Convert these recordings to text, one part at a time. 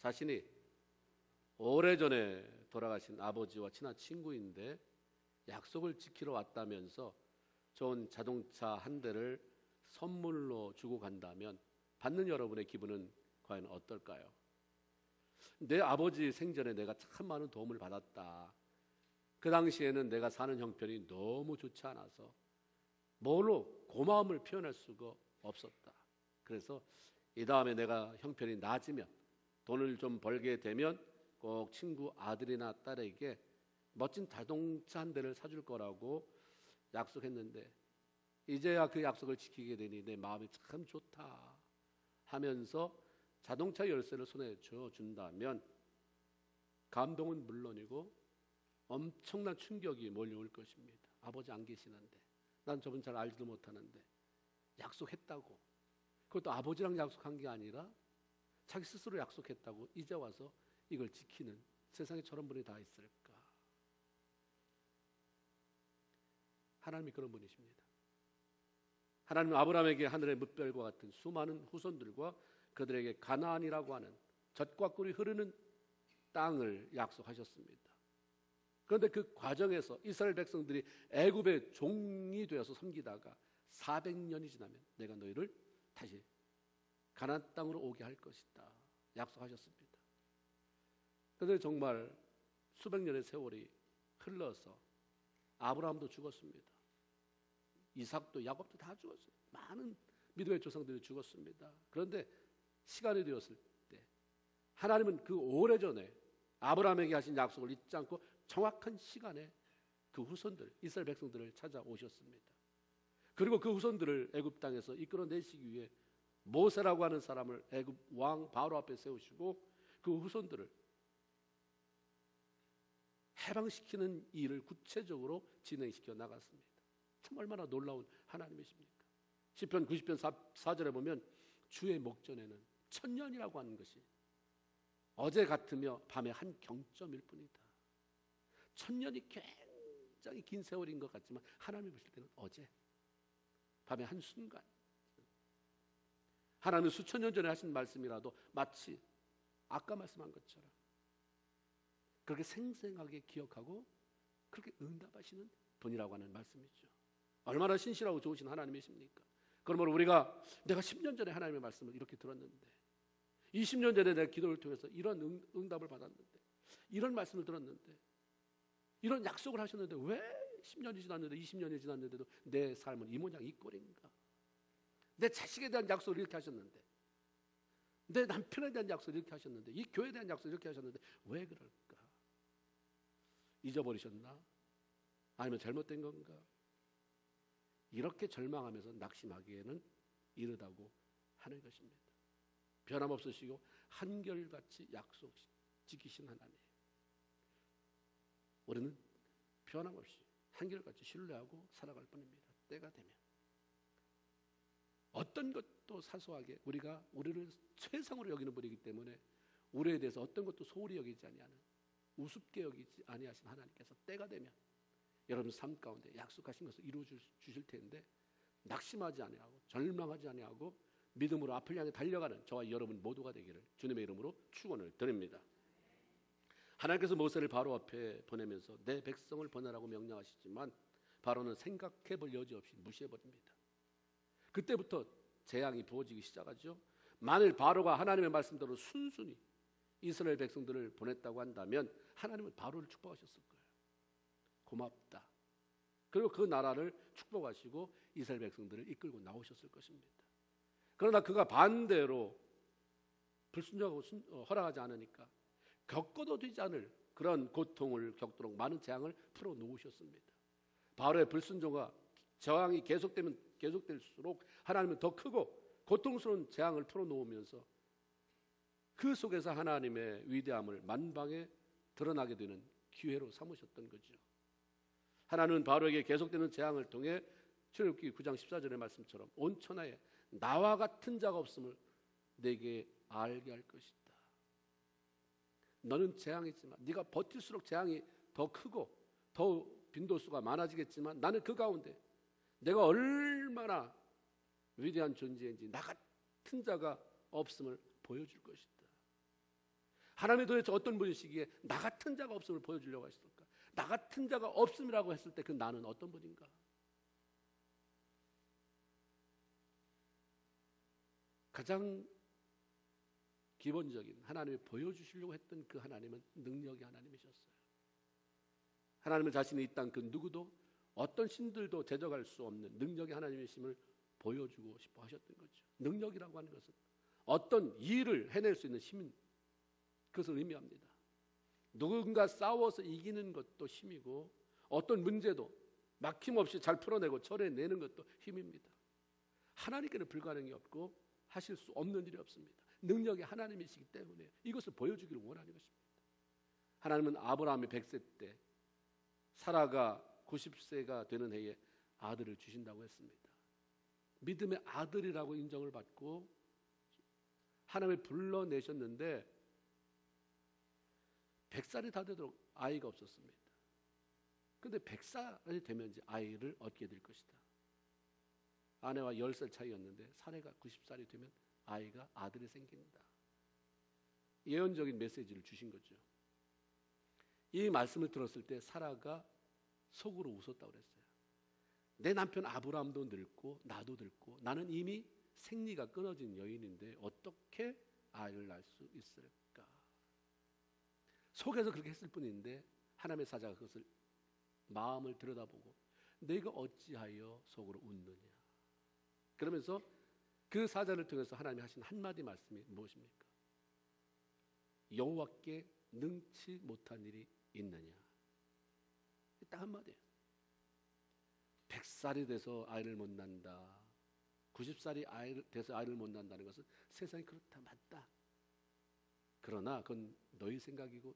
자신이 오래전에 돌아가신 아버지와 친한 친구인데 약속을 지키러 왔다면서 좋은 자동차 한 대를 선물로 주고 간다면 받는 여러분의 기분은 과연 어떨까요? 내 아버지 생전에 내가 참 많은 도움을 받았다. 그 당시에는 내가 사는 형편이 너무 좋지 않아서 뭘로 고마움을 표현할 수가 없었다. 그래서 이 다음에 내가 형편이 나아지면, 돈을 좀 벌게 되면 꼭 친구 아들이나 딸에게 멋진 자동차 한 대를 사줄 거라고 약속했는데 이제야 그 약속을 지키게 되니 내 마음이 참 좋다 하면서 자동차 열쇠를 손에 쥐어준다면 감동은 물론이고 엄청난 충격이 몰려올 것입니다. 아버지 안 계시는데, 난 저분 잘 알지도 못하는데 약속했다고, 그것도 아버지랑 약속한 게 아니라 자기 스스로 약속했다고 이제 와서 이걸 지키는, 세상에 저런 분이 다 있을까? 하나님이 그런 분이십니다. 하나님은 아브라함에게 하늘의 뭇별과 같은 수많은 후손들과 그들에게 가나안이라고 하는 젖과 꿀이 흐르는 땅을 약속하셨습니다. 그런데 그 과정에서 이스라엘 백성들이 애굽의 종이 되어서 섬기다가 400년이 지나면 내가 너희를 다시 가나안 땅으로 오게 할 것이다 약속하셨습니다. 그런데 정말 수백 년의 세월이 흘러서 아브라함도 죽었습니다. 이삭도 야곱도 다 죽었어요. 많은 믿음의 조상들이 죽었습니다. 그런데 시간이 되었을 때 하나님은 그 오래전에 아브라함에게 하신 약속을 잊지 않고 정확한 시간에 그 후손들, 이스라엘 백성들을 찾아오셨습니다. 그리고 그 후손들을 애굽 땅에서 이끌어내시기 위해 모세라고 하는 사람을 애굽 왕 바로 앞에 세우시고 그 후손들을 해방시키는 일을 구체적으로 진행시켜 나갔습니다. 참 얼마나 놀라운 하나님이십니까? 시편 90편 4절에 보면 주의 목전에는 천년이라고 하는 것이 어제 같으며 밤의 한 경점일 뿐이다. 천년이 굉장히 긴 세월인 것 같지만 하나님이 보실 때는 어제, 밤의 한순간. 하나님은 수천 년 전에 하신 말씀이라도 마치 아까 말씀한 것처럼 그렇게 생생하게 기억하고 그렇게 응답하시는 분이라고 하는 말씀이죠. 얼마나 신실하고 좋으신 하나님이십니까? 그러므로 우리가 내가 10년 전에 하나님의 말씀을 이렇게 들었는데, 20년 전에 내가 기도를 통해서 이런 응답을 받았는데, 이런 말씀을 들었는데, 이런 약속을 하셨는데 왜 10년이 지났는데 20년이 지났는데도 내 삶은 이 모양 이 꼴인가? 내 자식에 대한 약속을 이렇게 하셨는데, 내 남편에 대한 약속을 이렇게 하셨는데, 이 교회에 대한 약속을 이렇게 하셨는데 왜 그럴까? 잊어버리셨나? 아니면 잘못된 건가? 이렇게 절망하면서 낙심하기에는 이르다고 하는 것입니다. 변함없으시고 한결같이 약속 지키신 하나님, 우리는 변함없이 한결같이 신뢰하고 살아갈 뿐입니다. 때가 되면 어떤 것도 사소하게 우리를 최상으로 여기는 분이기 때문에 우리에 대해서 어떤 것도 소홀히 여기지 아니하는, 우습게 여기지 아니하신 하나님께서 때가 되면 여러분 삶 가운데 약속하신 것을 이루어 주실 텐데 낙심하지 아니하고 절망하지 아니하고 믿음으로 앞을 향해 달려가는 저와 여러분 모두가 되기를 주님의 이름으로 축원을 드립니다. 하나님께서 모세를 바로 앞에 보내면서 내 백성을 보내라고 명령하시지만 바로는 생각해 볼 여지 없이 무시해버립니다. 그때부터 재앙이 부어지기 시작하죠. 만일 바로가 하나님의 말씀대로 순순히 이스라엘 백성들을 보냈다고 한다면 하나님은 바로를 축복하셨을 거예요. 고맙다. 그리고 그 나라를 축복하시고 이스라엘 백성들을 이끌고 나오셨을 것입니다. 그러나 그가 반대로 불순종하고 허락하지 않으니까 겪어도 되지 않을 그런 고통을 겪도록 많은 재앙을 풀어놓으셨습니다. 바로의 불순종과 저항이 계속될수록 하나님은 더 크고 고통스러운 재앙을 풀어놓으면서 그 속에서 하나님의 위대함을 만방에 드러나게 되는 기회로 삼으셨던 거죠. 하나님은 바로에게 계속되는 재앙을 통해 출애굽기 9장 14절의 말씀처럼 온 천하에 나와 같은 자가 없음을 내게 알게 할 것이다. 너는 재앙이지만 네가 버틸수록 재앙이 더 크고 더 빈도수가 많아지겠지만 나는 그 가운데 내가 얼마나 위대한 존재인지 나 같은 자가 없음을 보여줄 것이다. 하나님이 도대체 어떤 분이시기에 나 같은 자가 없음을 보여주려고 하실까? 나 같은 자가 없음이라고 했을 때 그 나는 어떤 분인가? 가장 기본적인 하나님이 보여주시려고 했던 그 하나님은 능력의 하나님이셨어요. 하나님은 자신이 이 땅 그 누구도 어떤 신들도 제적할 수 없는 능력의 하나님이심을 보여주고 싶어 하셨던 거죠. 능력이라고 하는 것은 어떤 일을 해낼 수 있는 힘인 그것을 의미합니다. 누군가 싸워서 이기는 것도 힘이고 어떤 문제도 막힘없이 잘 풀어내고 처리해내는 것도 힘입니다. 하나님께는 불가능이 없고 하실 수 없는 일이 없습니다. 능력이 하나님이시기 때문에 이것을 보여주기를 원하는 것입니다. 하나님은 아브라함이 100세 때 사라가 90세가 되는 해에 아들을 주신다고 했습니다. 믿음의 아들이라고 인정을 받고 하나님을 불러내셨는데 100살이 다 되도록 아이가 없었습니다. 그런데 100살이 되면 이제 아이를 얻게 될 것이다. 아내와 10살 차이였는데 사례가 90살이 되면 아이가 아들이 생긴다. 예언적인 메시지를 주신 거죠. 이 말씀을 들었을 때 사라가 속으로 웃었다고 그랬어요. 내 남편 아브라함도 늙고 나도 늙고 나는 이미 생리가 끊어진 여인인데 어떻게 아이를 낳을 수 있을까? 속에서 그렇게 했을 뿐인데 하나님의 사자가 그것을 마음을 들여다보고 너희가 어찌하여 속으로 웃느냐? 그러면서 그 사자를 통해서 하나님이 하신 한마디 말씀이 무엇입니까? 여호와께 능치 못한 일이 있느냐? 딱 한마디예요. 100살이 돼서 아이를 못 낳는다. 90살이 돼서 아이를 못 낳는다는 것은 세상이 그렇다 맞다. 그러나 그건 너희 생각이고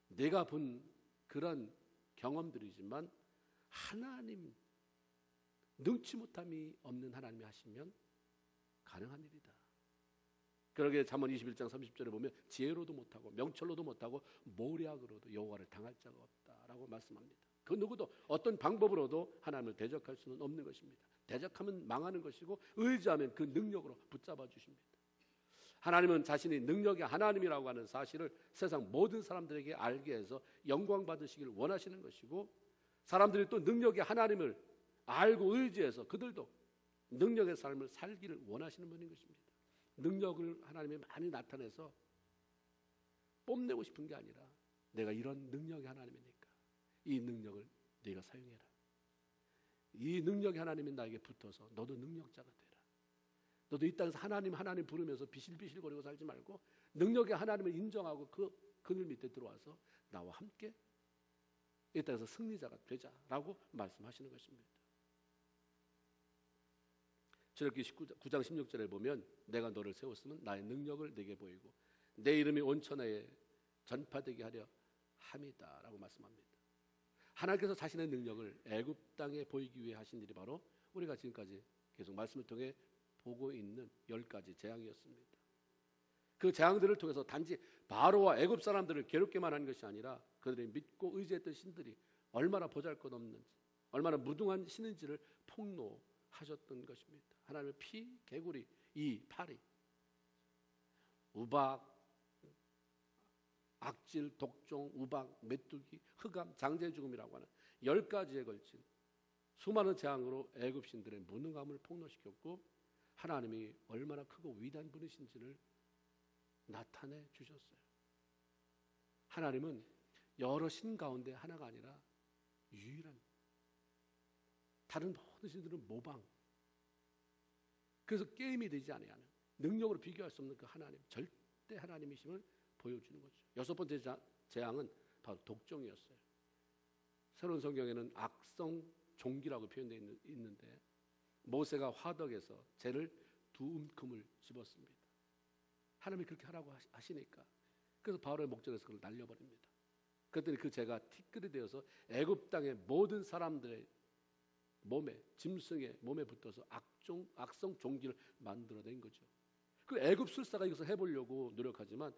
내가 본 그런 경험들이지만 하나님 능치 못함이 없는 하나님이 하시면 가능한 일이다. 그러게 잠언 21장 30절에 보면 지혜로도 못하고 명철로도 못하고 모략으로도 여호와를 당할 자가 없다라고 말씀합니다. 그 누구도 어떤 방법으로도 하나님을 대적할 수는 없는 것입니다. 대적하면 망하는 것이고 의지하면 그 능력으로 붙잡아 주십니다. 하나님은 자신이 능력의 하나님이라고 하는 사실을 세상 모든 사람들에게 알게 해서 영광 받으시기를 원하시는 것이고 사람들이 또 능력의 하나님을 알고 의지해서 그들도 능력의 삶을 살기를 원하시는 분인 것입니다. 능력을 하나님이 많이 나타내서 뽐내고 싶은 게 아니라 내가 이런 능력의 하나님이니까 이 능력을 네가 사용해라. 이 능력의 하나님이 나에게 붙어서 너도 능력자가 되라. 너도 이 땅에서 하나님 부르면서 비실비실거리고 살지 말고 능력의 하나님을 인정하고 그 그늘 밑에 들어와서 나와 함께 이 땅에서 승리자가 되자라고 말씀하시는 것입니다. 출애굽기 9장 16절에 보면 내가 너를 세웠으면 나의 능력을 네게 보이고 내 이름이 온 천하에 전파되게 하려 함이다라고 말씀합니다. 하나님께서 자신의 능력을 애굽 땅에 보이기 위해 하신 일이 바로 우리가 지금까지 계속 말씀을 통해 보고 있는 10가지 재앙이었습니다. 그 재앙들을 통해서 단지 바로와 애굽 사람들을 괴롭게만 한 것이 아니라 그들이 믿고 의지했던 신들이 얼마나 보잘것없는지 얼마나 무능한 신인지를 폭로하셨던 것입니다. 하나님의 피, 개구리, 이, 파리, 우박, 악질, 독종, 우박, 메뚜기, 흑암, 장제 죽음이라고 하는 10가지에 걸친 수많은 재앙으로 애굽 신들의 무능함을 폭로시켰고 하나님이 얼마나 크고 위대한 분이신지를 나타내 주셨어요. 하나님은 여러 신 가운데 하나가 아니라 유일한, 다른 모든 신들은 모방, 그래서 게임이 되지 아니하는 능력으로 비교할 수 없는 그 하나님, 절대 하나님이심을 보여주는 거죠. 6번째 재앙은 바로 독종이었어요. 새로운 성경에는 악성 종기라고 표현되어 있는데 모세가 화덕에서 재를 두 움큼을 집었습니다. 하나님이 그렇게 하라고 하시니까 그래서 바로의 목전에서 그걸 날려버립니다. 그랬더니 그 재가 티끌이 되어서 애굽 땅의 모든 사람들의 몸에, 짐승의 몸에 붙어서 악성 종기를 만들어낸 거죠. 그 애굽 술사가 이것을 해보려고 노력하지만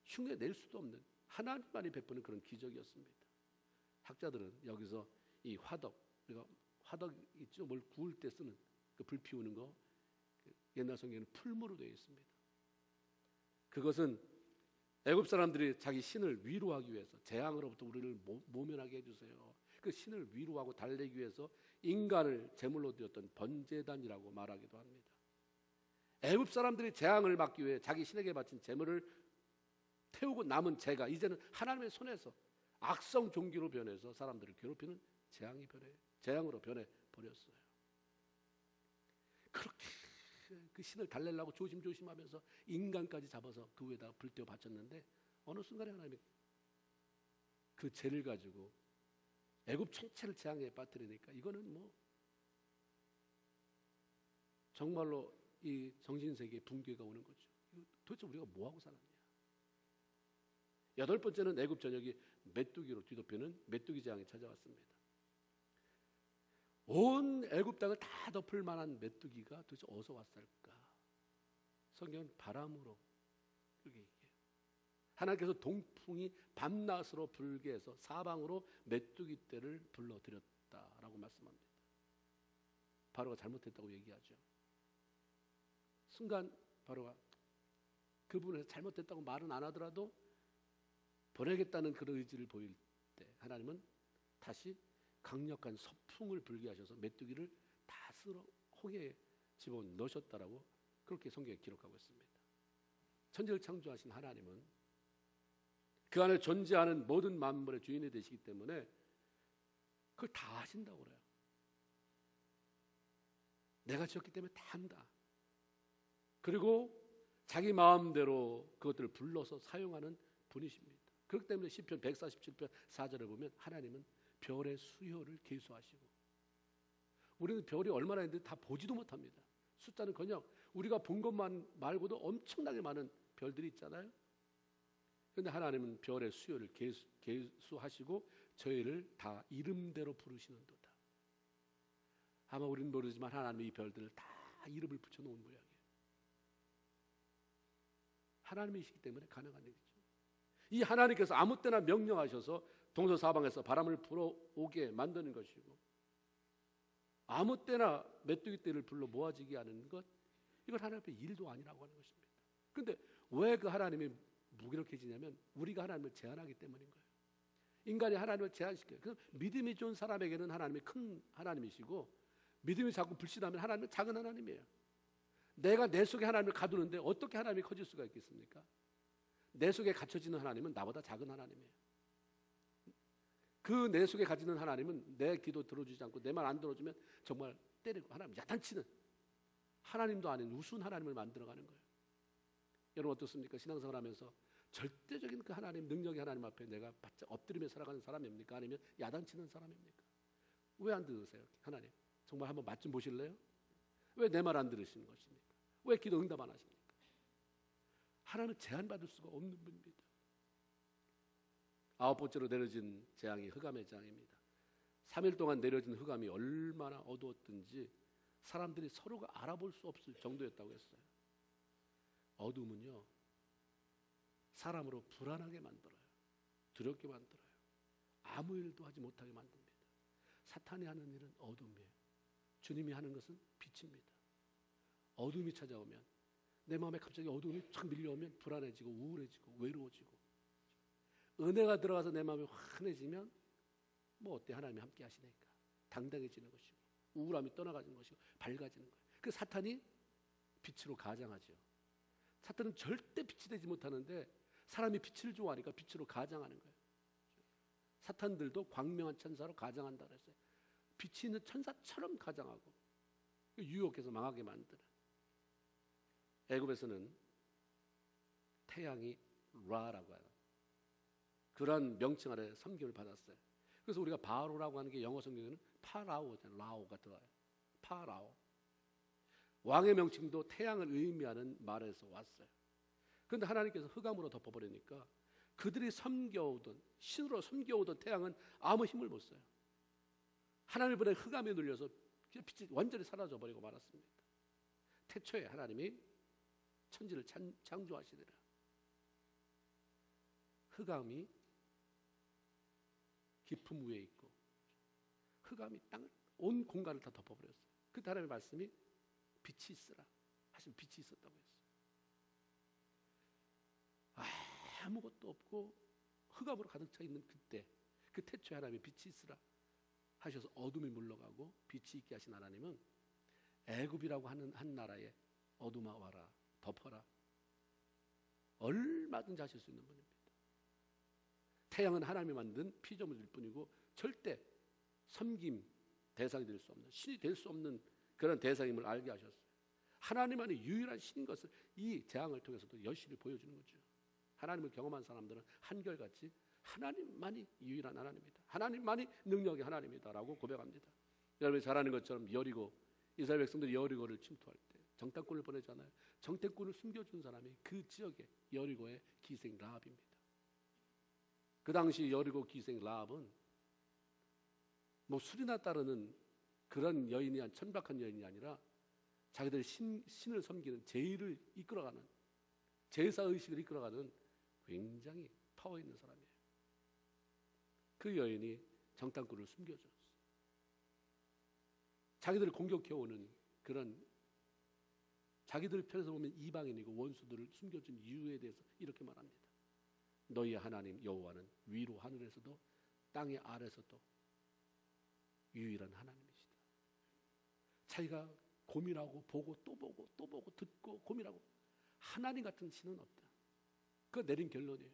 흉내낼 수도 없는 하나님만이 베푸는 그런 기적이었습니다. 학자들은 여기서 이 화덕, 우리가 화덕 있죠? 뭘 구울 때 쓰는 그 불 피우는 거, 옛날 성경에는 풀무로 되어 있습니다. 그것은 애굽 사람들이 자기 신을 위로하기 위해서 재앙으로부터 우리를 모면하게 해주세요. 그 신을 위로하고 달래기 위해서 인간을 제물로 드렸던 번제단이라고 말하기도 합니다. 애굽 사람들이 재앙을 막기 위해 자기 신에게 바친 제물을 태우고 남은 재가 이제는 하나님의 손에서 악성 종기로 변해서 사람들을 괴롭히는 재앙으로 변해 버렸어요. 그렇게 그 신을 달래려고 조심조심하면서 인간까지 잡아서 그 위에다가 불태워 바쳤는데 어느 순간에 하나님이 그 죄를 가지고 애굽 전체를 재앙에 빠뜨리니까 이거는 뭐 정말로 이 정신세계에 붕괴가 오는 거죠. 도대체 우리가 뭐하고 살았냐. 8번째는 애굽 전역이 메뚜기로 뒤덮이는 메뚜기 재앙이 찾아왔습니다. 온 애굽 땅을 다 덮을 만한 메뚜기가 도대체 어디서 왔을까? 성경은 바람으로 그렇게 얘기해요. 하나님께서 동풍이 밤낮으로 불게 해서 사방으로 메뚜기 떼를 불러들였다라고 말씀합니다. 바로가 잘못했다고 얘기하죠. 순간 바로가 그 부분에서 잘못됐다고 말은 안 하더라도 보내겠다는 그런 의지를 보일 때 하나님은 다시 강력한 서풍을 불게 하셔서 메뚜기를 다 쓸어 홍해에 집어넣으셨다라고 그렇게 성경에 기록하고 있습니다. 천지를 창조하신 하나님은 그 안에 존재하는 모든 만물의 주인이 되시기 때문에 그걸 다 하신다고 그래요. 내가 지었기 때문에 다 한다. 그리고 자기 마음대로 그것들을 불러서 사용하는 분이십니다. 그렇기 때문에 시편 147편 4절에 보면 하나님은 별의 수효를 계수하시고 우리는 별이 얼마나 있는데 다 보지도 못합니다. 숫자는커녕 우리가 본 것만 말고도 엄청나게 많은 별들이 있잖아요. 그런데 하나님은 별의 수효를 계수하시고 저희를 다 이름대로 부르시는도다. 아마 우리는 모르지만 하나님이 이 별들을 다 이름을 붙여놓은 모양이에요. 하나님이시기 때문에 가능한 일이죠. 이 하나님께서 아무 때나 명령하셔서 동서사방에서 바람을 불어오게 만드는 것이고 아무 때나 메뚜기 떼를 불러 모아지게 하는 것, 이건 하나님 앞에 일도 아니라고 하는 것입니다. 그런데 왜 그 하나님이 무기력해지냐면 우리가 하나님을 제한하기 때문인 거예요. 인간이 하나님을 제한시켜요. 그래서 믿음이 좋은 사람에게는 하나님이 큰 하나님이시고 믿음이 자꾸 불신하면 하나님은 작은 하나님이에요. 내가 내 속에 하나님을 가두는데 어떻게 하나님이 커질 수가 있겠습니까? 내 속에 갇혀지는 하나님은 나보다 작은 하나님이에요. 그 내 속에 가지는 하나님은 내 기도 들어주지 않고 내 말 안 들어주면 정말 때리고 하나님 야단치는 하나님도 아닌 우스운 하나님을 만들어가는 거예요. 여러분 어떻습니까? 신앙생활 하면서 절대적인 그 하나님 능력의 하나님 앞에 내가 바짝 엎드리며 살아가는 사람입니까? 아니면 야단치는 사람입니까? 왜 안 들으세요? 하나님 정말 한번 맛 좀 보실래요? 왜 내 말 안 들으시는 것입니까? 왜 기도 응답 안 하십니까? 하나님은 제한받을 수가 없는 분입니다. 9번째로 내려진 재앙이 흑암의 재앙입니다. 3일 동안 내려진 흑암이 얼마나 어두웠든지 사람들이 서로가 알아볼 수 없을 정도였다고 했어요. 어둠은요 사람으로 불안하게 만들어요. 두렵게 만들어요. 아무 일도 하지 못하게 만듭니다. 사탄이 하는 일은 어둠이에요. 주님이 하는 것은 빛입니다. 어둠이 찾아오면 내 마음에 갑자기 어둠이 쫙 밀려오면 불안해지고 우울해지고 외로워지고, 은혜가 들어가서 내 마음이 환해지면 뭐 어때? 하나님이 함께 하시니까 당당해지는 것이고 우울함이 떠나가는 것이고 밝아지는 거예요. 그 사탄이 빛으로 가장하죠. 사탄은 절대 빛이 되지 못하는데 사람이 빛을 좋아하니까 빛으로 가장하는 거예요. 사탄들도 광명한 천사로 가장한다 그랬어요. 빛이 있는 천사처럼 가장하고 유혹해서 망하게 만드는. 애굽에서는 태양이 라라고 하는 그런 명칭 아래 섬김을 받았어요. 그래서 우리가 바로라고 하는 게 영어 성경에는 파라오잖아요. 라오가 들어와요. 파라오. 왕의 명칭도 태양을 의미하는 말에서 왔어요. 그런데 하나님께서 흑암으로 덮어버리니까 그들이 섬겨오던 신으로 섬겨오던 태양은 아무 힘을 못 써요. 하나님을 보내 흑암에 눌려서 빛이 완전히 사라져버리고 말았습니다. 태초에 하나님이 천지를 창조하시더라. 흑암이 깊음 위에 있고 흑암이 땅을 온 공간을 다 덮어버렸어요. 그때 하나님의 말씀이 빛이 있으라 하시면 빛이 있었다고 했어요. 아무것도 없고 흑암으로 가득 차 있는 그때, 그 태초에 하나님이 빛이 있으라 하셔서 어둠이 물러가고 빛이 있게 하신 하나님은 애굽이라고 하는 한 나라에 어둠아 와라, 덮어라, 얼마든지 하실 수 있는 분입니다. 태양은 하나님이 만든 피조물일 뿐이고 절대 섬김 대상이 될 수 없는, 신이 될 수 없는 그런 대상임을 알게 하셨어요. 하나님만이 유일한 신인 것을 이 재앙을 통해서도 여실히 보여주는 거죠. 하나님을 경험한 사람들은 한결같이 하나님만이 유일한 하나님이다, 하나님만이 능력의 하나님이다라고 고백합니다. 여러분이 잘 아는 것처럼 여리고, 이스라엘 백성들이 여리고를 침투할 때 정탐꾼을 보내잖아요. 정탐꾼을 숨겨준 사람이 그 지역의 여리고의 기생 라합입니다. 그 당시 여리고 기생 라합은 뭐 술이나 따르는 그런 여인이, 천박한 여인이 아니라 자기들 신을 섬기는 제의를 이끌어가는, 제사의식을 이끌어가는 굉장히 파워 있는 사람이에요. 그 여인이 정탐꾼을 숨겨줬어요. 자기들을 공격해오는 그런, 자기들 편에서 보면 이방인이고 원수들을 숨겨준 이유에 대해서 이렇게 말합니다. 너희의 하나님 여호와는 위로 하늘에서도 땅의 아래서도 유일한 하나님이시다. 자기가 고민하고 보고 또 보고 또 보고 듣고 고민하고, 하나님 같은 신은 없다. 그 내린 결론이에요.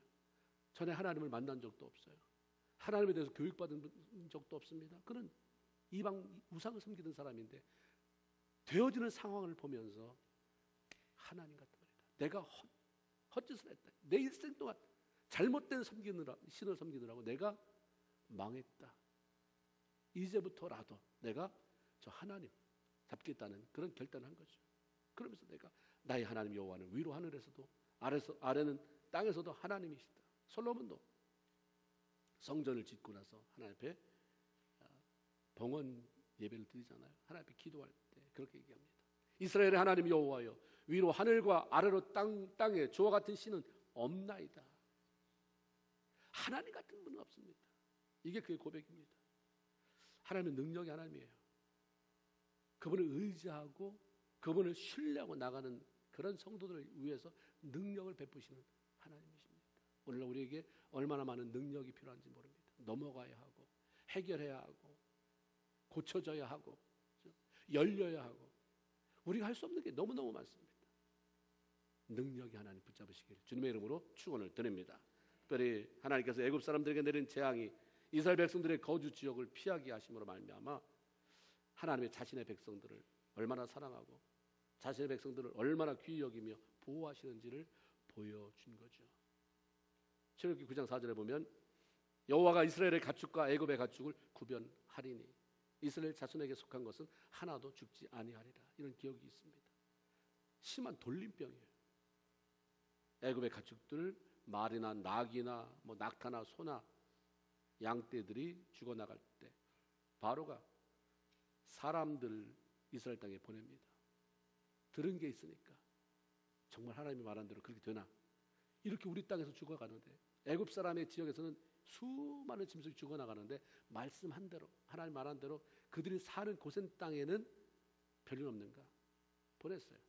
전에 하나님을 만난 적도 없어요. 하나님에 대해서 교육받은 적도 없습니다. 그는 이방 우상을 섬기던 사람인데 되어지는 상황을 보면서 하나님 같은 말이다, 내가 헛짓을 했다, 내 일생 동안 잘못된 신을 섬기느라고 내가 망했다, 이제부터라도 내가 저 하나님 잡겠다는 그런 결단을 한 거죠. 그러면서 내가 나의 하나님 여호와는 위로 하늘에서도 아래는 땅에서도 하나님이시다. 솔로몬도 성전을 짓고 나서 하나님 앞에 봉헌 예배를 드리잖아요. 하나님 앞에 기도할 때 그렇게 얘기합니다. 이스라엘의 하나님 여호와여, 위로 하늘과 아래로 땅에 주와 같은 신은 없나이다. 하나님 같은 분은 없습니다. 이게 그의 고백입니다. 하나님은 능력의 하나님이에요. 그분을 의지하고 그분을 신뢰하고 나가는 그런 성도들을 위해서 능력을 베푸시는 하나님이십니다. 오늘날 우리에게 얼마나 많은 능력이 필요한지 모릅니다. 넘어가야 하고 해결해야 하고 고쳐져야 하고 열려야 하고 우리가 할 수 없는 게 너무너무 많습니다. 능력이 하나님 붙잡으시기를 주님의 이름으로 축원을 드립니다. 특별히 하나님께서 애굽 사람들에게 내린 재앙이 이스라엘 백성들의 거주 지역을 피하게 하심으로 말미암아 하나님의 자신의 백성들을 얼마나 사랑하고 자신의 백성들을 얼마나 귀히 여기며 보호하시는지를 보여준 거죠. 출애굽기 9장 4절에 보면 여호와가 이스라엘의 가축과 애굽의 가축을 구별하리니 이스라엘 자손에게 속한 것은 하나도 죽지 아니하리라. 이런 기억이 있습니다. 심한 돌림병이에요. 애굽의 가축들, 말이나 낙이나 뭐 낙타나 소나 양떼들이 죽어나갈 때 바로가 사람들 이스라엘 땅에 보냅니다. 들은 게 있으니까 정말 하나님이 말한 대로 그렇게 되나? 이렇게 우리 땅에서 죽어가는데 애굽 사람의 지역에서는 수많은 짐승이 죽어나가는데 말씀한 대로, 하나님 말한 대로 그들이 사는 고센 땅에는 별일 없는가? 보냈어요.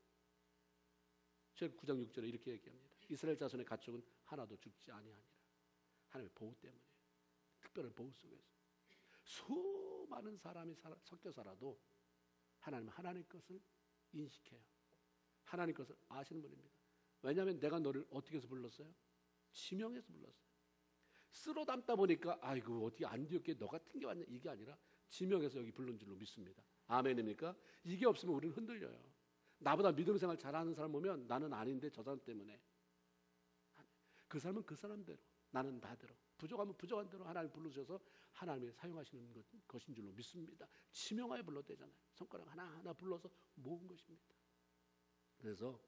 출애굽 9장 6절에 이렇게 얘기합니다. 이스라엘 자손의 가축은 하나도 죽지 아니하니라. 하나님의 보호 때문에, 특별한 보호 속에서 수많은 사람이 섞여 살아도 하나님은 하나님 것을 인식해요. 하나님 것을 아시는 분입니다. 왜냐하면 내가 너를 어떻게 해서 불렀어요? 지명해서 불렀어요. 쓸어 담다 보니까 아이고 어떻게 안 되었게 너 같은 게 왔냐, 이게 아니라 지명해서 여기 부른 줄로 믿습니다. 아멘입니까? 이게 없으면 우리는 흔들려요. 나보다 믿음 생활 잘하는 사람 보면 나는 아닌데 저 사람 때문에, 그 사람은 그 사람대로, 나는 나대로, 부족하면 부족한 대로 하나님 불러주셔서 하나님이 사용하시는 것인 줄로 믿습니다. 지명하여 불렀대잖아요. 손가락 하나하나 불러서 모은 것입니다. 그래서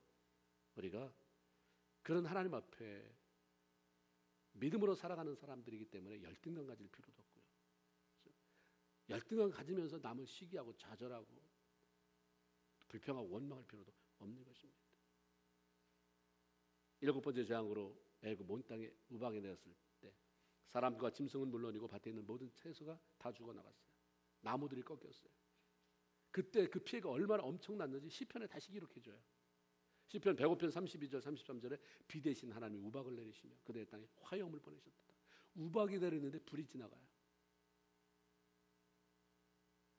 우리가 그런 하나님 앞에 믿음으로 살아가는 사람들이기 때문에 열등감 가질 필요도 없고요. 열등감 가지면서 남을 시기하고 좌절하고 불평하고 원망할 필요도 없는 것입니다. 7번째 재앙으로 애굽 온 땅에 우박이 내었을 때 사람과 짐승은 물론이고 밭에 있는 모든 채소가 다 죽어나갔어요. 나무들이 꺾였어요. 그때 그 피해가 얼마나 엄청났는지 시편에 다시 기록해줘요. 시편 105편 32절 33절에 비 대신 하나님이 우박을 내리시며 그들의 땅에 화염을 보내셨다. 우박이 내리는데 불이 지나가요.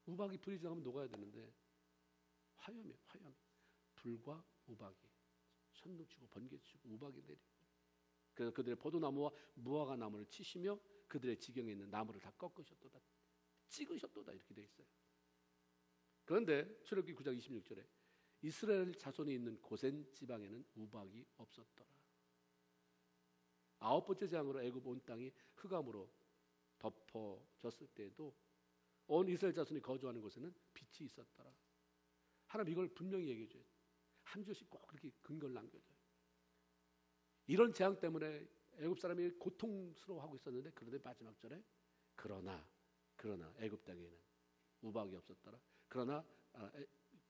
우박이 불이 지나가면 녹아야 되는데 화염이에요. 화염. 불과 우박이 천둥치고 번개치고 우박이 내리고, 그래서 그들의 포도나무와 무화과 나무를 치시며 그들의 지경에 있는 나무를 다 꺾으셨도다, 찍으셨도다, 이렇게 돼 있어요. 그런데 출애굽기 9장 26절에 이스라엘 자손이 있는 고센 지방에는 우박이 없었더라. 9번째 재앙으로 애굽 온 땅이 흑암으로 덮어졌을 때에도 온 이스라엘 자손이 거주하는 곳에는 빛이 있었더라. 하나님 이걸 분명히 얘기해 줘요. 한 줄씩 꼭 그렇게 근거를 남겨줘요. 이런 재앙 때문에 애굽 사람이 고통스러워하고 있었는데, 그런데 마지막 절에 그러나 애굽 땅에는 우박이 없었더라. 그러나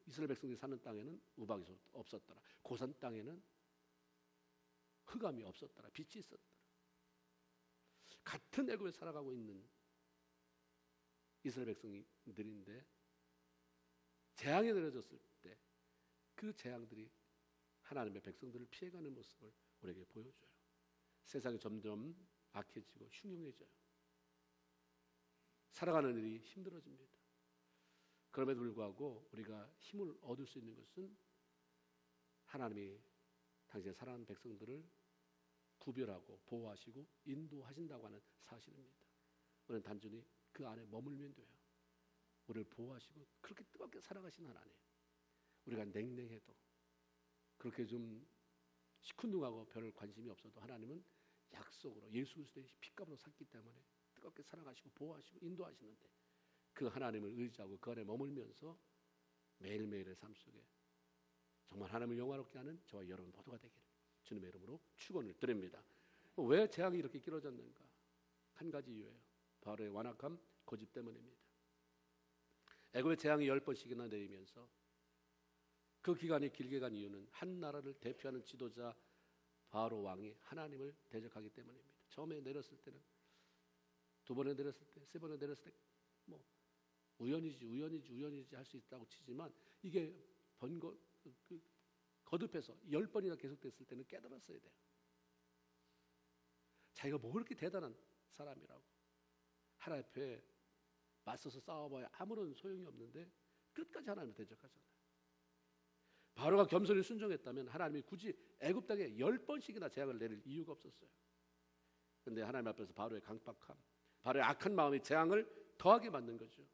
이스라엘 백성들이 사는 땅에는 우박이 없었더라. 고산 땅에는 흑암이 없었더라. 빛이 있었더라. 같은 애굽에 살아가고 있는 이스라엘 백성들인데 재앙이 내려졌을 때 그 재앙들이 하나님의 백성들을 피해가는 모습을 우리에게 보여줘요. 세상이 점점 악해지고 흉흉해져요. 살아가는 일이 힘들어집니다. 그럼에도 불구하고 우리가 힘을 얻을 수 있는 것은 하나님이 당신의 사랑하는 백성들을 구별하고 보호하시고 인도하신다고 하는 사실입니다. 우리는 단순히 그 안에 머물면 돼요. 우리를 보호하시고 그렇게 뜨겁게 살아가신 하나님, 우리가 냉랭해도 그렇게 좀 시큰둥하고 별 관심이 없어도 하나님은 약속으로 예수 그리스도의 피값으로 샀기 때문에 뜨겁게 살아가시고 보호하시고 인도하시는데, 그 하나님을 의지하고 그 안에 머물면서 매일매일의 삶 속에 정말 하나님을 영화롭게 하는 저와 여러분 모두가 되기를 주님의 이름으로 축원을 드립니다. 왜 재앙이 이렇게 길어졌는가? 한 가지 이유예요. 바로의 완악함, 고집 때문입니다. 애굽의 재앙이 10번씩이나 내리면서 그 기간이 길게 간 이유는 한 나라를 대표하는 지도자 바로 왕이 하나님을 대적하기 때문입니다. 처음에 내렸을 때는, 두 번에 내렸을 때, 세 번에 내렸을 때 뭐 우연이지 할 수 있다고 치지만, 이게 거듭해서 10번이나 계속됐을 때는 깨달았어야 돼요. 자기가 뭐 그렇게 대단한 사람이라고, 하나님 앞에 맞서서 싸워봐야 아무런 소용이 없는데 끝까지 하나님을 대적하잖아요. 바로가 겸손히 순종했다면 하나님이 굳이 애굽 땅에 10번씩이나 재앙을 내릴 이유가 없었어요. 그런데 하나님 앞에서 바로의 강박함, 바로의 악한 마음이 재앙을 더하게 만든 거죠.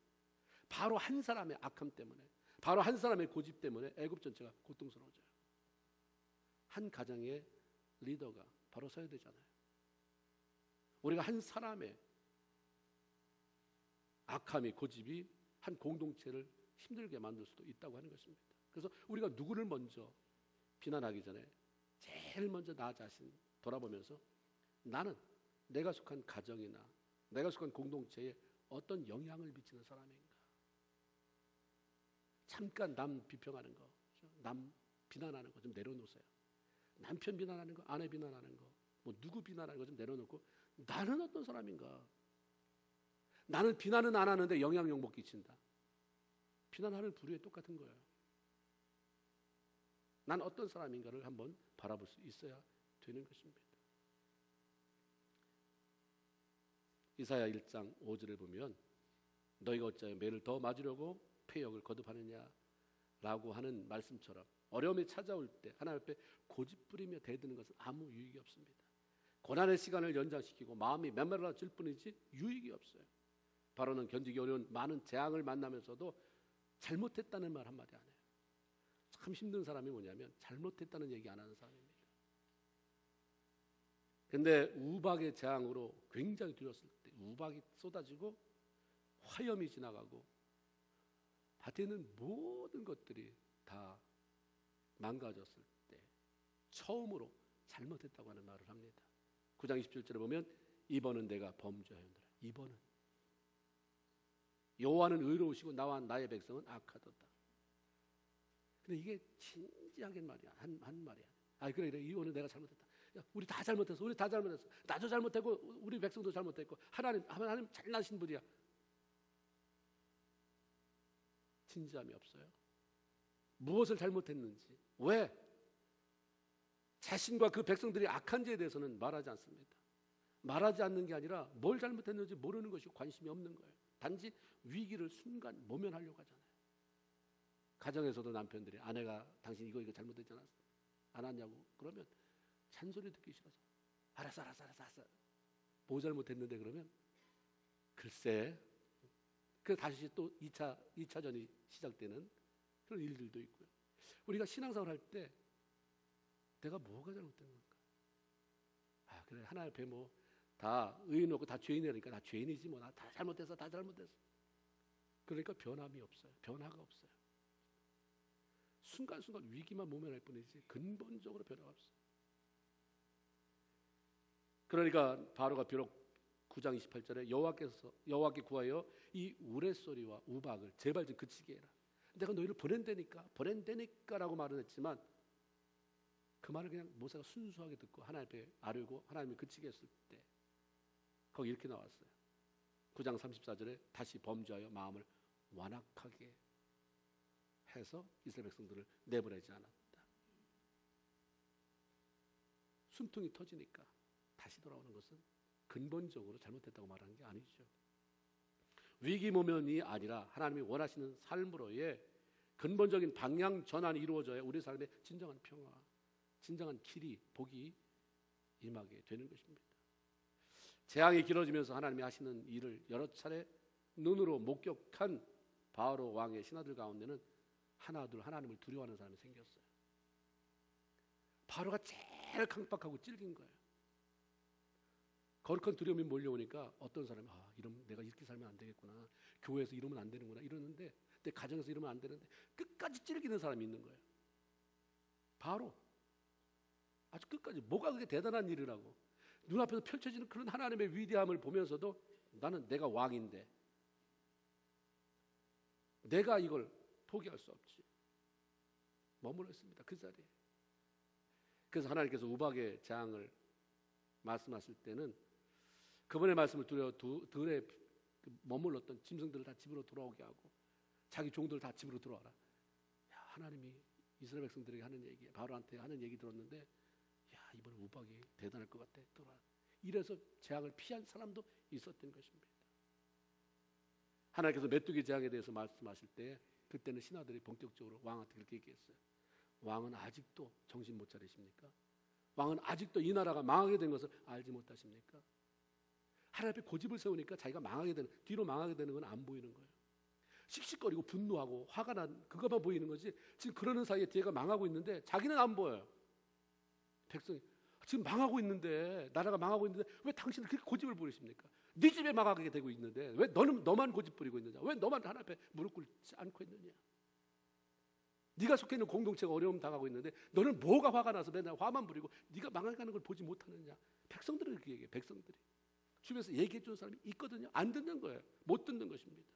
바로 한 사람의 악함 때문에, 바로 한 사람의 고집 때문에 애굽 전체가 고통스러워져요. 한 가정의 리더가 바로 서야 되잖아요. 우리가 한 사람의 악함이, 고집이 한 공동체를 힘들게 만들 수도 있다고 하는 것입니다. 그래서 우리가 누구를 먼저 비난하기 전에 제일 먼저 나 자신 돌아보면서 나는 내가 속한 가정이나 내가 속한 공동체에 어떤 영향을 미치는 사람인가. 잠깐 남 비평하는 거, 남 비난하는 거 좀 내려놓으세요. 남편 비난하는 거, 아내 비난하는 거, 뭐 누구 비난하는 거 좀 내려놓고 나는 어떤 사람인가. 나는 비난은 안 하는데 영향력 못 끼친다. 비난하는 부류에 똑같은 거예요. 난 어떤 사람인가를 한번 바라볼 수 있어야 되는 것입니다. 이사야 1장 5절을 보면 너희가 어찌하여 매를 더 맞으려고 패역을 거듭하느냐라고 하는 말씀처럼 어려움이 찾아올 때 하나님 앞에 고집부리며 대드는 것은 아무 유익이 없습니다. 고난의 시간을 연장시키고 마음이 메말라질 뿐이지 유익이 없어요. 바로는 견디기 어려운 많은 재앙을 만나면서도 잘못했다는 말 한마디 안 해요. 참 힘든 사람이 뭐냐면 잘못했다는 얘기 안 하는 사람입니다. 근데 우박의 재앙으로 굉장히 두려웠을 때, 우박이 쏟아지고 화염이 지나가고 밭에 있는 모든 것들이 다 망가졌을 때 처음으로 잘못했다고 하는 말을 합니다. 9장 27절에 보면 이번은 내가 범죄하였노라. 이번은 여호와는 의로우시고 나와 나의 백성은 악하도다. 근데 이게 진지하게 말이야. 한 말이야. 그래 이번은 내가 잘못했다. 야, 우리 다 잘못했어. 우리 다 잘못했어. 나도 잘못했고 우리 백성도 잘못했고 하나님 잘나신 분이야. 진지함이 없어요. 무엇을 잘못했는지, 왜 자신과 그 백성들이 악한 죄에 대해서는 말하지 않습니다. 말하지 않는 게 아니라 뭘 잘못했는지 모르는 것이 관심이 없는 거예요. 단지 위기를 순간 모면하려고 하잖아요. 가정에서도 남편들이 아내가 당신 이거 잘못했지 않았냐고 그러면 잔소리 듣기 싫어서 알았어. 뭐 잘못했는데 그러면 글쎄 그 다시 또 2차전이 시작되는 그런 일들도 있고요. 우리가 신앙생활 할 때 내가 뭐가 잘못된 건가? 그래 하나님 앞에 뭐 다 의인 없고 다 죄인이니까 나 죄인이지 뭐 나 다 잘못했어. 그러니까 변함이 없어요. 변화가 없어요. 순간순간 위기만 모면할 뿐이지 근본적으로 변화가 없어요. 그러니까 바로가 비록 9장 28절에 여호와께 구하여 이 우레소리와 우박을 제발 좀 그치게 해라. 내가 너희를 보낸다니까라고 말은 했지만 그 말을 그냥 모세가 순수하게 듣고 하나님 앞에 아뢰고 하나님이 그치게 했을 때 거기 이렇게 나왔어요. 9장 34절에 다시 범죄하여 마음을 완악하게 해서 이스라엘 백성들을 내보내지 않았다. 숨통이 터지니까 다시 돌아오는 것은 근본적으로 잘못했다고 말하는 게 아니죠. 위기 모면이 아니라 하나님이 원하시는 삶으로의 근본적인 방향 전환이 이루어져야 우리 삶의 진정한 평화, 진정한 길이, 복이 임하게 되는 것입니다. 재앙이 길어지면서 하나님이 하시는 일을 여러 차례 눈으로 목격한 바로 왕의 신하들 가운데는 하나둘 하나님을 두려워하는 사람이 생겼어요. 바로가 제일 강박하고 찔긴 거예요. 거룩한 두려움이 몰려오니까 어떤 사람이 이러면 내가 이렇게 살면 안 되겠구나. 교회에서 이러면 안 되는구나. 이러는데 내 가정에서 이러면 안 되는데 끝까지 찔기는 사람이 있는 거예요. 바로 아주 끝까지 뭐가 그게 대단한 일이라고 눈앞에서 펼쳐지는 그런 하나님의 위대함을 보면서도 나는 내가 왕인데 내가 이걸 포기할 수 없지. 머물러 있습니다. 그 자리에. 그래서 하나님께서 우박의 재앙을 말씀하실 때는 그분의 말씀을 들에 머물렀던 짐승들을 다 집으로 돌아오게 하고 자기 종들을 다 집으로 들어와라. 하나님이 이스라엘 백성들에게 하는 얘기, 바로한테 하는 얘기 들었는데 이번에 우박이 대단할 것 같아. 이래서 재앙을 피한 사람도 있었던 것입니다. 하나님께서 메뚜기 재앙에 대해서 말씀하실 때 그때는 신하들이 본격적으로 왕한테 그렇게 얘기했어요. 왕은 아직도 정신 못 차리십니까? 왕은 아직도 이 나라가 망하게 된 것을 알지 못하십니까? 하나님 앞에 고집을 세우니까 자기가 뒤로 망하게 되는 건 안 보이는 거예요. 씩씩거리고 분노하고 화가 난 그것만 보이는 거지. 지금 그러는 사이에 뒤에가 망하고 있는데 자기는 안 보여요. 백성이 지금 망하고 있는데 나라가 망하고 있는데 왜 당신은 그렇게 고집을 부리십니까? 네 집에 망하게 되고 있는데 왜 너만 고집 부리고 있느냐? 왜 너만 하나님 앞에 무릎 꿇지 않고 있느냐? 네가 속해 있는 공동체가 어려움 당하고 있는데 너는 뭐가 화가 나서 맨날 화만 부리고 네가 망해가는 걸 보지 못하느냐? 백성들은 그렇게 얘기해요. 백성들이 주변에서 얘기해 주는 사람이 있거든요. 안 듣는 거예요. 못 듣는 것입니다.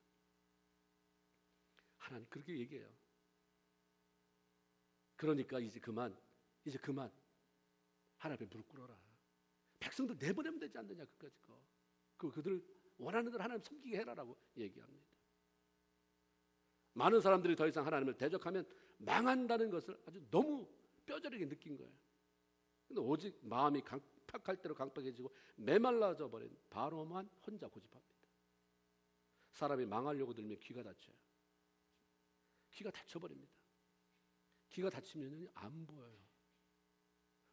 하나님 그렇게 얘기해요. 그러니까 이제 그만 하나님 앞에 무릎 꿇어라. 백성들 내보내면 되지 않느냐 그까짓 거. 그들 원하는 대로 하나님 섬기게 해라라고 얘기합니다. 많은 사람들이 더 이상 하나님을 대적하면 망한다는 것을 아주 너무 뼈저리게 느낀 거예요. 근데 오직 마음이 강팍할 대로 강팍해지고 메말라져 버린 바로만 혼자 고집합니다. 사람이 망하려고 들면 귀가 닫혀요. 귀가 닫혀버립니다. 귀가 닫히면 안 보여요.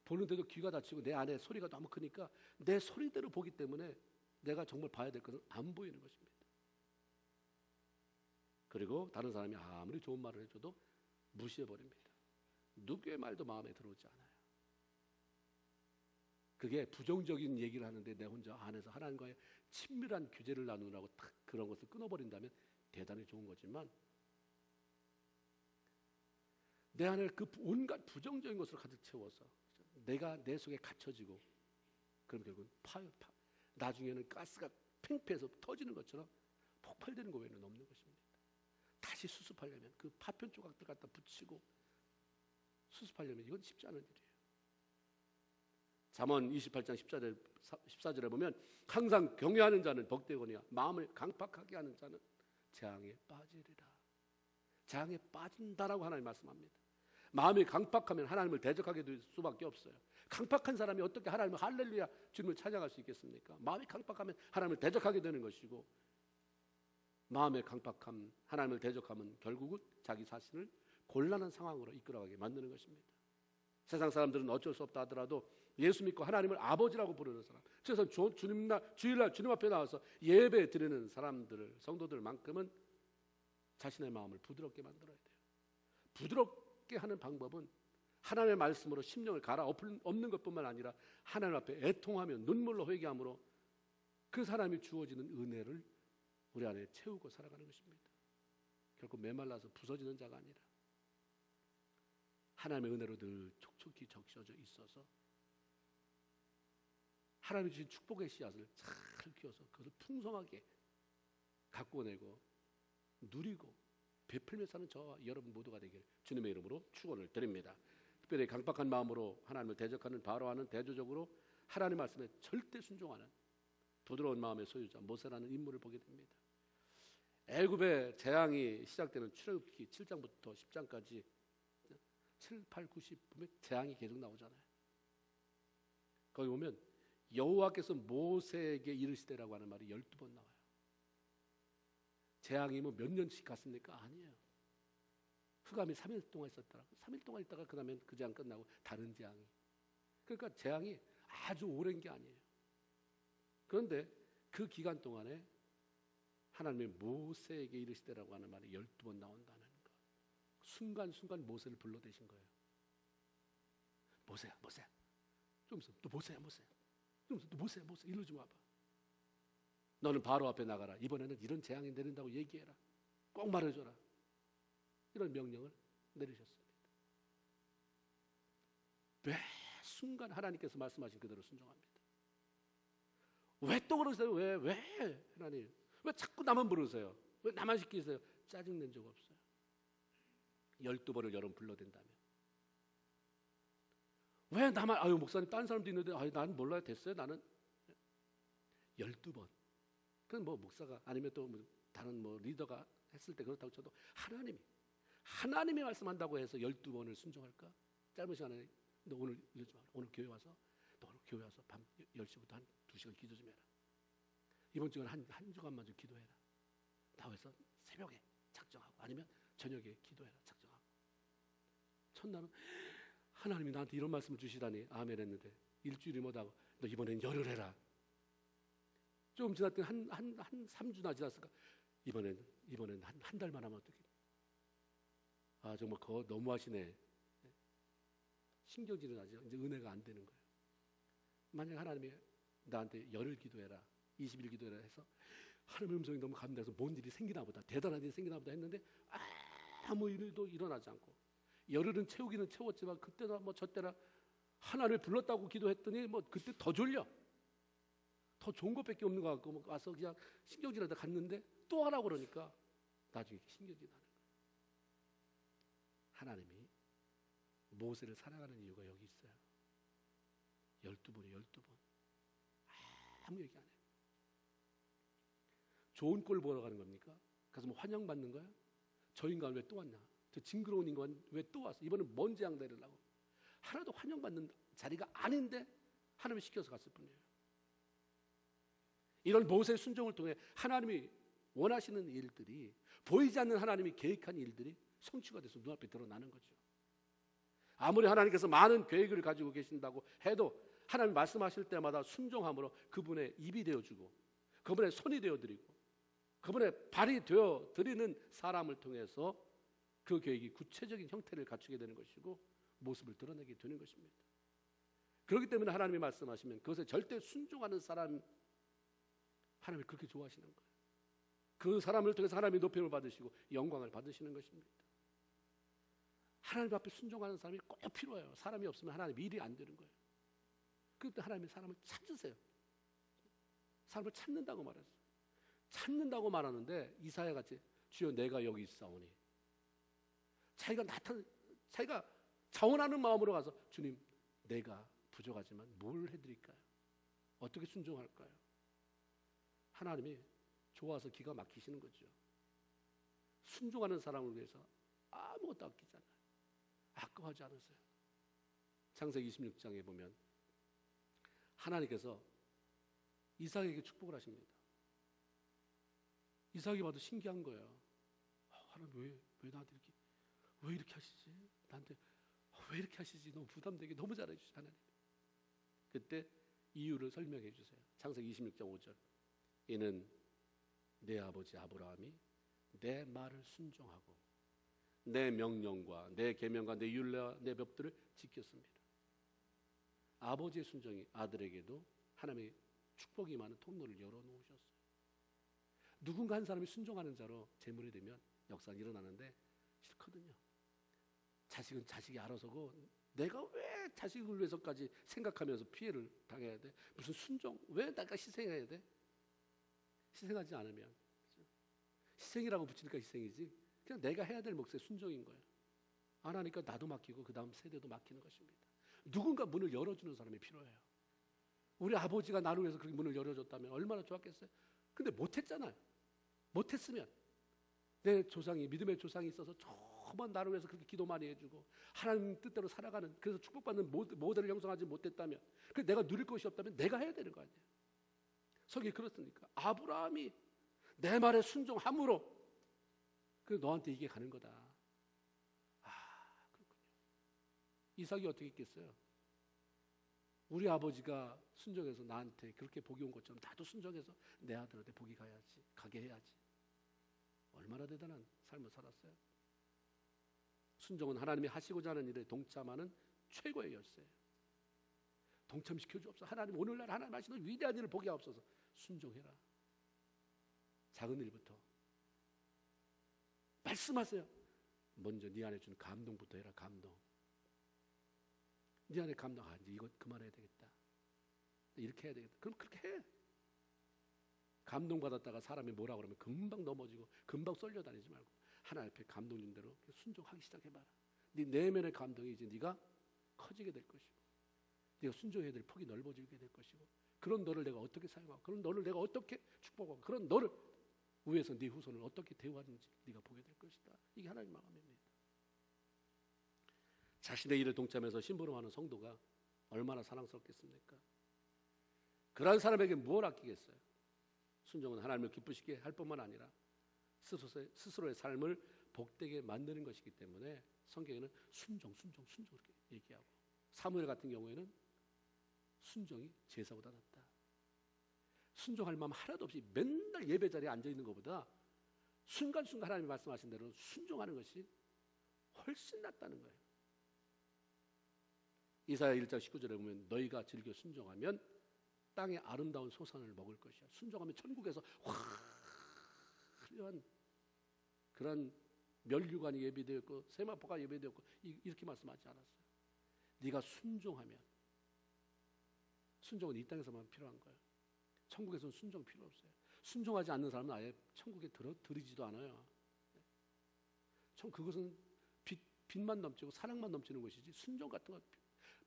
보는데도 귀가 닫히고 내 안에 소리가 너무 크니까 내 소리대로 보기 때문에 내가 정말 봐야 될 것은 안 보이는 것입니다. 그리고 다른 사람이 아무리 좋은 말을 해줘도 무시해버립니다. 누구의 말도 마음에 들어오지 않아요. 그게 부정적인 얘기를 하는데 내 혼자 안에서 하나님과의 친밀한 교제를 나누라고 딱 그런 것을 끊어버린다면 대단히 좋은 거지만 내 안에 그 온갖 부정적인 것을 가득 채워서 내가 내 속에 갇혀지고 그럼 결국은 나중에는 가스가 팽패해서 터지는 것처럼 폭발되는 거 외에는 없는 것입니다. 다시 수습하려면 그 파편 조각들 갖다 붙이고 수습하려면 이건 쉽지 않은 일이에요. 잠언 28장 14절에 보면 항상 경외하는 자는 복되거니와 마음을 강팍하게 하는 자는 재앙에 빠지리라. 재앙에 빠진다라고 하나님 말씀합니다. 마음이 강팍하면 하나님을 대적하게 될 수밖에 없어요. 강팍한 사람이 어떻게 하나님을 할렐루야 주님을 찬양할 수 있겠습니까? 마음이 강팍하면 하나님을 대적하게 되는 것이고, 마음의 강팍함, 하나님을 대적하면 결국은 자기 자신을 곤란한 상황으로 이끌어가게 만드는 것입니다. 세상 사람들은 어쩔 수 없다 하더라도 예수 믿고 하나님을 아버지라고 부르는 사람, 그래서 주일날 주님 앞에 나와서 예배 드리는 사람들을, 성도들만큼은 자신의 마음을 부드럽게 만들어야 돼요. 부드럽게 하는 방법은 하나님의 말씀으로 심령을 갈아엎는 것뿐만 아니라 하나님 앞에 애통하며 눈물로 회개함으로 그 사람이 주어지는 은혜를 우리 안에 채우고 살아가는 것입니다. 결코 메말라서 부서지는 자가 아니라 하나님의 은혜로 늘 촉촉히 적셔져 있어서 하나님이 주신 축복의 씨앗을 잘 키워서 그것을 풍성하게 가꾸어내고 누리고 베풀며 사는 저와 여러분 모두가 되길 주님의 이름으로 축원을 드립니다. 특별히 강팍한 마음으로 하나님을 대적하는 바로와는 대조적으로 하나님 말씀에 절대 순종하는 부드러운 마음의 소유자 모세라는 인물을 보게 됩니다. 애굽의 재앙이 시작되는 출애굽기 7장부터 10장까지 7, 8, 90 보면 재앙이 계속 나오잖아요. 거기 보면 여호와께서 모세에게 이르시되라고 하는 말이 12번 나와요. 재앙이 뭐 몇 년씩 갔습니까? 아니에요. 흑암이 3일 동안 있었더라고. 3일 동안 있다가 그 다음에 그 재앙 끝나고 다른 재앙이. 그러니까 재앙이 아주 오랜 게 아니에요. 그런데 그 기간 동안에 하나님이 모세에게 이르시되라고 하는 말이 12번 나온다는 것. 순간순간 모세를 불러대신 거예요. 모세야, 모세야. 좀 있어. 또 모세야, 모세야. 좀 있어. 또 모세야, 모세야. 일로 좀 와봐. 너는 바로 앞에 나가라. 이번에는 이런 재앙이 내린다고 얘기해라. 꼭 말해줘라. 이런 명령을 내리셨습니다. 매 순간 하나님께서 말씀하신 그대로 순종합니다. 왜 또 그러세요? 왜 하나님? 왜 자꾸 나만 부르세요? 왜 나만 시키세요? 짜증낸 적 없어요. 12번을 여러분 불러댄다면 왜 나만, 아유 목사님 다른 사람도 있는데 아유 나는 몰라요. 됐어요. 나는 12번. 그건 뭐 목사가 아니면 또 뭐 다른 뭐 리더가 했을 때 그렇다고 쳐도 하나님이 말씀한다고 해서 12번을 순종할까? 짧은 시간에 너 오늘 이러지 마라. 오늘 교회 와서 밤 10시부터 한 2시간 기도 좀 해라. 이번 주간 한 주간만 좀 기도해라. 나와서 새벽에 작정하고 아니면 저녁에 기도해라. 작정하고. 첫날은 하나님이 나한테 이런 말씀을 주시다니 아멘 했는데 일주일이 못하고 너 이번엔 열흘 해라. 조금 지났더니 한 3주나 지났을까? 이번엔 한 달만 하면 어떡해? 아 정말 그거 너무하시네. 신경질이 나죠. 이제 은혜가 안 되는 거예요. 만약 하나님이 나한테 열흘 기도해라, 20일 기도해라 해서 하나님의 음성이 너무 감동해서 뭔 일이 생기나 보다, 대단한 일이 생기나 보다 했는데 아무 일도 일어나지 않고 열흘은 채우기는 채웠지만 그때나 뭐 저때나 하나님을 불렀다고 기도했더니 뭐 그때 더 졸려. 더 좋은 것밖에 없는 것 같고 뭐 와서 그냥 신경질하다 갔는데 또 하라고 그러니까 나중에 신경질이 나는 거예요. 하나님이 모세를 사랑하는 이유가 여기 있어요. 12번에 12번. 아무 얘기 안 해요. 좋은 꼴 보러 가는 겁니까? 가서 뭐 환영받는 거야? 저 인간 왜 또 왔냐? 저 징그러운 인간 왜 또 왔어? 이번엔 뭔 재앙 내리려고? 하나도 환영받는 자리가 아닌데 하나님이 시켜서 갔을 뿐이에요. 이런 모세의 순종을 통해 하나님이 원하시는 일들이, 보이지 않는 하나님이 계획한 일들이 성취가 돼서 눈앞에 드러나는 거죠. 아무리 하나님께서 많은 계획을 가지고 계신다고 해도 하나님 말씀하실 때마다 순종함으로 그분의 입이 되어주고 그분의 손이 되어드리고 그분의 발이 되어드리는 사람을 통해서 그 계획이 구체적인 형태를 갖추게 되는 것이고 모습을 드러내게 되는 것입니다. 그렇기 때문에 하나님이 말씀하시면 그것에 절대 순종하는 사람, 하나님이 그렇게 좋아하시는 거예요. 그 사람을 통해서 하나님이 높임을 받으시고 영광을 받으시는 것입니다. 하나님 앞에 순종하는 사람이 꼭 필요해요. 사람이 없으면 하나님 일이 안 되는 거예요. 그때 하나님이 사람을 찾으세요. 사람을 찾는다고 말했어요. 찾는다고 말하는데 이사야 같이 주여 내가 여기 있사오니, 자기가 자원하는 마음으로 가서 주님 내가 부족하지만 뭘 해드릴까요? 어떻게 순종할까요? 하나님이 좋아서 기가 막히시는 거죠. 순종하는 사람을 위해서 아무것도 아끼지 않아요. 아까워하지 않으세요? 창세기 26장에 보면 하나님께서 이삭에게 축복을 하십니다. 이삭이 봐도 신기한 거예요. 하나님 왜 나한테 왜 이렇게 하시지? 나한테 왜 이렇게 하시지? 너무 부담되게 너무 잘해주시 하나님. 그때 이유를 설명해 주세요. 창세기 26장 5절. 이는 내 아버지 아브라함이 내 말을 순종하고 내 명령과 내 계명과 내 율례와 내 법들을 지켰습니다. 아버지의 순종이 아들에게도 하나님의 축복이 많은 통로를 열어놓으셨어요. 누군가 한 사람이 순종하는 자로 재물이 되면 역사는 일어나는데 싫거든요. 자식은 자식이 알아서고 내가 왜 자식을 위해서까지 생각하면서 피해를 당해야 돼? 무슨 순종? 왜 내가 희생해야 돼? 희생하지 않으면 희생이라고 붙이니까 희생이지 그냥 내가 해야 될 몫의 순종인 거예요. 안 하니까 나도 맡기고 그 다음 세대도 맡기는 것입니다. 누군가 문을 열어주는 사람이 필요해요. 우리 아버지가 나를 위해서 그렇게 문을 열어줬다면 얼마나 좋았겠어요? 근데 못했잖아요. 못했으면 내 조상이 믿음의 조상이 있어서 저만 나를 위해서 그렇게 기도 많이 해주고 하나님 뜻대로 살아가는 그래서 축복받는 모델을 형성하지 못했다면 그래서 내가 누릴 것이 없다면 내가 해야 되는 거 아니에요. 성경이 그렇습니까? 아브라함이 내 말에 순종함으로 그 너한테 이게 가는 거다. 그렇군요. 이삭이 어떻게 했겠어요? 우리 아버지가 순종해서 나한테 그렇게 복이 온 것처럼 나도 순종해서 내 아들한테 복이 가게 해야지. 얼마나 대단한 삶을 살았어요. 순종은 하나님이 하시고자 하는 일에 동참하는 최고의 열쇠예요. 동참시켜 주옵소서. 하나님 오늘날 하나님 하시는 위대한 일을 보게 하옵소서. 순종해라. 작은 일부터 말씀하세요. 먼저 네 안에 주는 감동부터 해라. 감동. 네 안에 감동. 이제 이거 그만해야 되겠다. 이렇게 해야 되겠다. 그럼 그렇게 해. 감동받았다가 사람이 뭐라 그러면 금방 넘어지고 금방 쏠려다니지 말고 하나님 앞에 감동 준 대로 순종하기 시작해봐라. 네 내면의 감동이 이제 네가 커지게 될 것이고 네가 순종해야 될 폭이 넓어지게 될 것이고 그런 너를 내가 어떻게 사용하고 그런 너를 내가 어떻게 축복하고 그런 너를 위해서 네 후손을 어떻게 대우하는지 네가 보게 될 것이다. 이게 하나님의 마음입니다. 자신의 일을 동참해서 심부름하는 성도가 얼마나 사랑스럽겠습니까? 그런 사람에게 뭘 아끼겠어요? 순종은 하나님을 기쁘시게 할 뿐만 아니라 스스로의 삶을 복되게 만드는 것이기 때문에 성경에는 순종 이렇게 얘기하고 사무엘 같은 경우에는 순종이 제사보다 낫다. 순종할 마음 하나도 없이 맨날 예배 자리에 앉아 있는 것보다 순간순간 하나님이 말씀하신 대로 순종하는 것이 훨씬 낫다는 거예요. 이사야 1장 19절에 보면 너희가 즐겨 순종하면 땅의 아름다운 소산을 먹을 것이야. 순종하면 천국에서 화려한 그런 멸류관이 예비되었고 세마포가 예비되었고 이렇게 말씀하지 않았어요. 네가 순종하면 순종은 이 땅에서만 필요한 거예요. 천국에서는 순종 필요 없어요. 순종하지 않는 사람은 아예 천국에 들이지도 않아요. 그것은 빛만 넘치고 사랑만 넘치는 것이지 순종 같은 거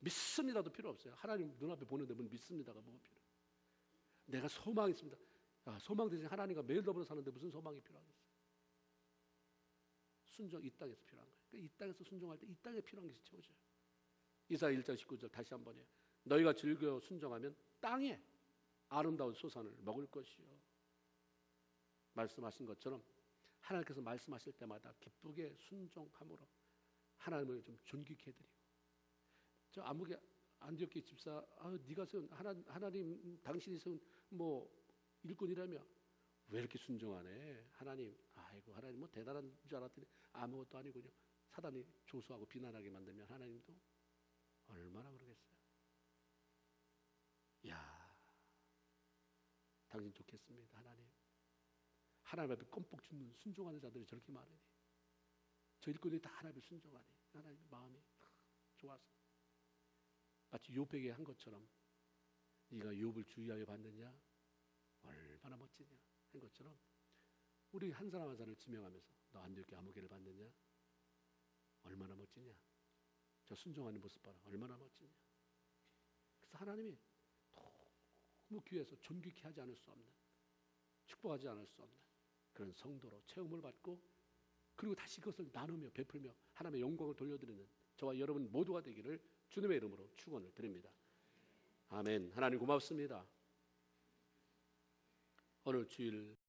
믿습니다도 필요 없어요. 하나님 눈앞에 보는데 뭘 믿습니다가 뭐가 필요해요. 내가 소망이 있습니다. 소망 대신 하나님과 매일 더불어 사는데 무슨 소망이 필요하겠어요. 순종 이 땅에서 필요한 거예요. 그러니까 이 땅에서 순종할 때 이 땅에 필요한 것이 채워져요. 이사야 1장 19절 다시 한번요. 너희가 즐겨 순종하면 땅에 아름다운 소산을 먹을 것이요. 말씀하신 것처럼 하나님께서 말씀하실 때마다 기쁘게 순종함으로 하나님을 좀 존귀케 해드리고 저 안디옥 집사 네가 세운 하나님 당신이 세운 뭐 일꾼이라며 왜 이렇게 순종하네 하나님 아이고 하나님 뭐 대단한 줄 알았더니 아무것도 아니군요. 사단이 조소하고 비난하게 만들면 하나님도 얼마나 그러겠어요. 야 당신 좋겠습니다. 하나님 앞에 껌뻑 죽는 순종하는 자들이 저렇게 많으니 저 일꾼들이 다 하나님을 순종하니 하나님 마음이 좋아서 마치 욥에게 한 것처럼 네가 욥을 주의하여 봤느냐 얼마나 멋지냐 한 것처럼 우리 한 사람 한 사람을 지명하면서 너 안디옥 아무개를 봤느냐 얼마나 멋지냐 저 순종하는 모습 봐라 얼마나 멋지냐. 그래서 하나님이 너무 귀해서 존귀케 하지 않을 수 없는 축복하지 않을 수 없는 그런 성도로 체험을 받고 그리고 다시 그것을 나누며 베풀며 하나님의 영광을 돌려드리는 저와 여러분 모두가 되기를 주님의 이름으로 축원을 드립니다. 아멘. 하나님 고맙습니다. 오늘 주일